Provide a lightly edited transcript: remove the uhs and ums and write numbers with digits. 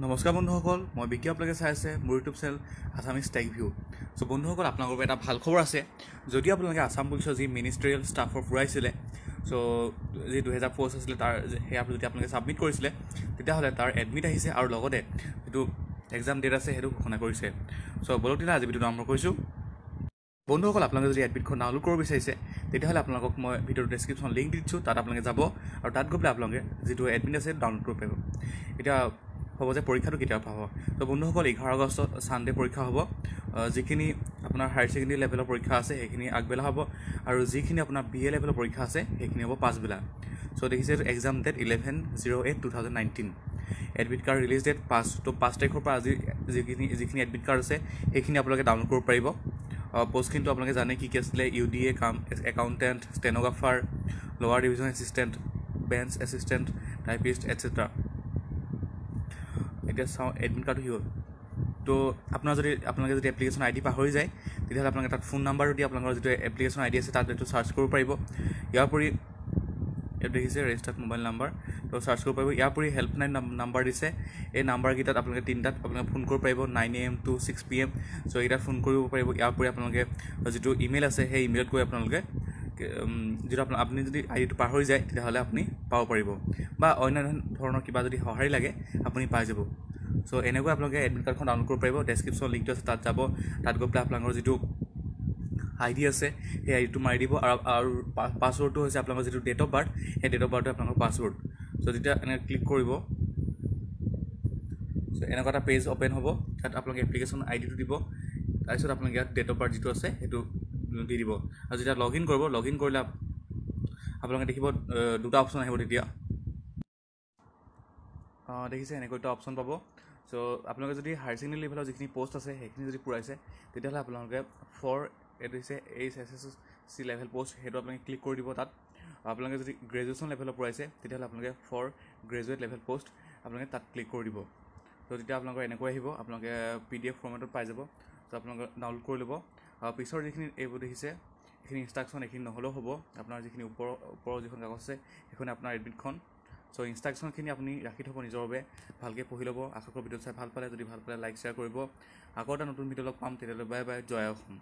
নমস্কাৰ বন্ধুসকল, মই বিকি আপোনালোকে চাই আছে মোৰ YouTube channel Assamese tech view. চ' বন্ধুসকল, আপোনালোকৰ বাবে এটা ভাল খবৰ আছে। যদি আপোনালোকে আছাম পুলিচৰ যি মিনিষ্ট্ৰিয়েল ষ্টাফৰ পুৰাইছিলে, চ' যি 2000 পষ্ট আছিলে তাৰ সেয়া যদি আপোনালোকে ছাবমিট কৰিছিলে, তেতিয়াহ'লে তাৰ এডমিট আহিছে আৰু লগতে যিটো এক্সাম ডেট আছে সেইটো ঘোষণা কৰিছে। চ' বলক তেতিয়া আজি ভিডিঅ'টো আৰম্ভ কৰিছোঁ। বন্ধুসকল, আপোনালোকে যদি এডমিটখন ডাউনলোড কৰিব বিচাৰিছে, তেতিয়াহ'লে আপোনালোকক মই ভিডিঅ'ৰ ডেছক্ৰিপশ্যন লিংক দি দিছোঁ। তাত আপোনালোকে যাব আৰু তাত গৈ পেলাই আপোনালোকে যিটো এডমিট আছে ডাউনলোড কৰিব পাৰিব। এতিয়া হ'ব যে পৰীক্ষাটো কেতিয়া হ'ব। তো বন্ধুসকল, 11 আগষ্টত ছানডে পৰীক্ষা হ'ব। যিখিনি আপোনাৰ হায়াৰ ছেকেণ্ডেৰী লেভেলৰ পৰীক্ষা আছে সেইখিনি আগবেলা হ'ব, আৰু যিখিনি আপোনাৰ BA লেভেলৰ পৰীক্ষা আছে সেইখিনি হ'ব পাছবেলা। চ' দেখিছে exam date 11/08/2019। Admit card release date 5। তো 5 তাৰিখৰ পৰা আজি যিখিনি এডমিট কাৰ্ড আছে সেইখিনি আপোনালোকে ডাউনলোড কৰিব পাৰিব। পষ্টখিনিতো আপোনালোকে জানে কি কি আছিলে: UDA একাউণ্টেণ্ট, ষ্টেন'গ্ৰাফাৰ, লোৱাৰ division assistant, bench assistant, typist, etcetera. এতিয়া চাওঁ এডমিট কাৰ্ডটো কি হ'ল। তো আপোনালোকে যদি এপ্লিকেশ্যন ID পাহৰি যায়, তেতিয়াহ'লে আপোনালোকে তাত ফোন নাম্বাৰটো দি আপোনালোকৰ যিটো এপ্লিকেশ্যন ID আছে তাত এইটো চাৰ্চ কৰিব পাৰিব। ইয়াৰ উপৰি এইটো দেখিছে ৰেজিষ্টাৰ্ড মোবাইল নাম্বাৰ, তো চাৰ্চ কৰিব পাৰিব। ইয়াৰ উপৰি হেল্পলাইন নাম্বাৰ দিছে। এই নাম্বাৰকেইটাত আপোনালোকে 3টাত আপোনালোকে ফোন কৰিব পাৰিব, 9 AM to 6 PM। চ' এইকেইটাত ফোন কৰিব পাৰিব। ইয়াৰ উপৰি আপোনালোকে যিটো ইমেইল আছে সেই ইমেইলত গৈ আপোনালোকে যিটো আপুনি যদি ID টো পাহৰি যায় তেতিয়াহ'লে আপুনি পাব পাৰিব, বা অন্য ধৰণৰ কিবা যদি সঁহাৰি লাগে আপুনি পাই যাব। চ' এনেকৈ আপোনালোকে এডমিট কাৰ্ডখন ডাউনলোড কৰিব পাৰিব। ডেছক্ৰিপশ্যন লিংকটো আছে, তাত যাব। তাত গৈ পেলাই আপোনালোকৰ যিটো ID আছে সেই IDটো মাৰি দিব, আৰু পাছৱৰ্ডটো হৈছে আপোনালোকৰ যিটো ডেট অফ বাৰ্থ, সেই ডেট অফ বাৰ্থটো আপোনালোকৰ পাছৱৰ্ড। চ' যেতিয়া এনেকৈ ক্লিক কৰিব, চ' এনেকুৱা এটা পেজ অ'পেন হ'ব। তাত আপোনালোকে এপ্লিকেশ্যন IDটো দিব, তাৰপিছত আপোনালোকে ইয়াত ডেট অফ বাৰ্থ যিটো আছে সেইটো দি দিব। আৰু যেতিয়া লগ ইন কৰিব, লগ ইন কৰিলে আপোনালোকে দেখিব দুটা অপশ্যন আহিব। তেতিয়া দেখিছে এনেকৈ এটা অপশ্যন পাব। চ' আপোনালোকে যদি হায়াৰ ছেকেণ্ডেৰী লেভেলৰ যিখিনি পষ্ট আছে সেইখিনি যদি পূৰাইছে, তেতিয়াহ'লে আপোনালোকে এইটো হৈছে HSSC লেভেল পষ্ট, সেইটো আপোনালোকে ক্লিক কৰি দিব। তাত আপোনালোকে যদি গ্ৰেজুৱেশ্যন লেভেলৰ পূৰাইছে, তেতিয়াহ'লে আপোনালোকে গ্ৰেজুৱেট লেভেল পষ্ট আপোনালোকে তাত ক্লিক কৰি দিব। ত' তেতিয়া আপোনালোকৰ এনেকৈ আহিব, আপোনালোকে PDF ফৰ্মেটত পাই যাব। ত' আপোনালোকে ডাউনলোড কৰি ল'ব। পিছৰ যিখিনি এইবোৰ দেখিছে এইখিনি ইনষ্ট্ৰাকশ্যন, এইখিনি নহ'লেও হ'ব। আপোনাৰ যিখিনি ওপৰৰ যিখন কাগজ আছে সেইখন আপোনাৰ এডমিটখন। চ' ইনষ্ট্ৰাকশ্যনখিনি আপুনি ৰাখি থ'ব নিজৰ বাবে, ভালকৈ পঢ়ি ল'ব। আশা কৰোঁ ভিডিঅ'টো চাই ভাল পালে, যদি ভাল পালে লাইক শ্বেয়াৰ কৰিব। আকৌ এটা নতুন ভিডিঅ' লগ পাম, তেতিয়ালৈ বাই বাই, জয় অসম।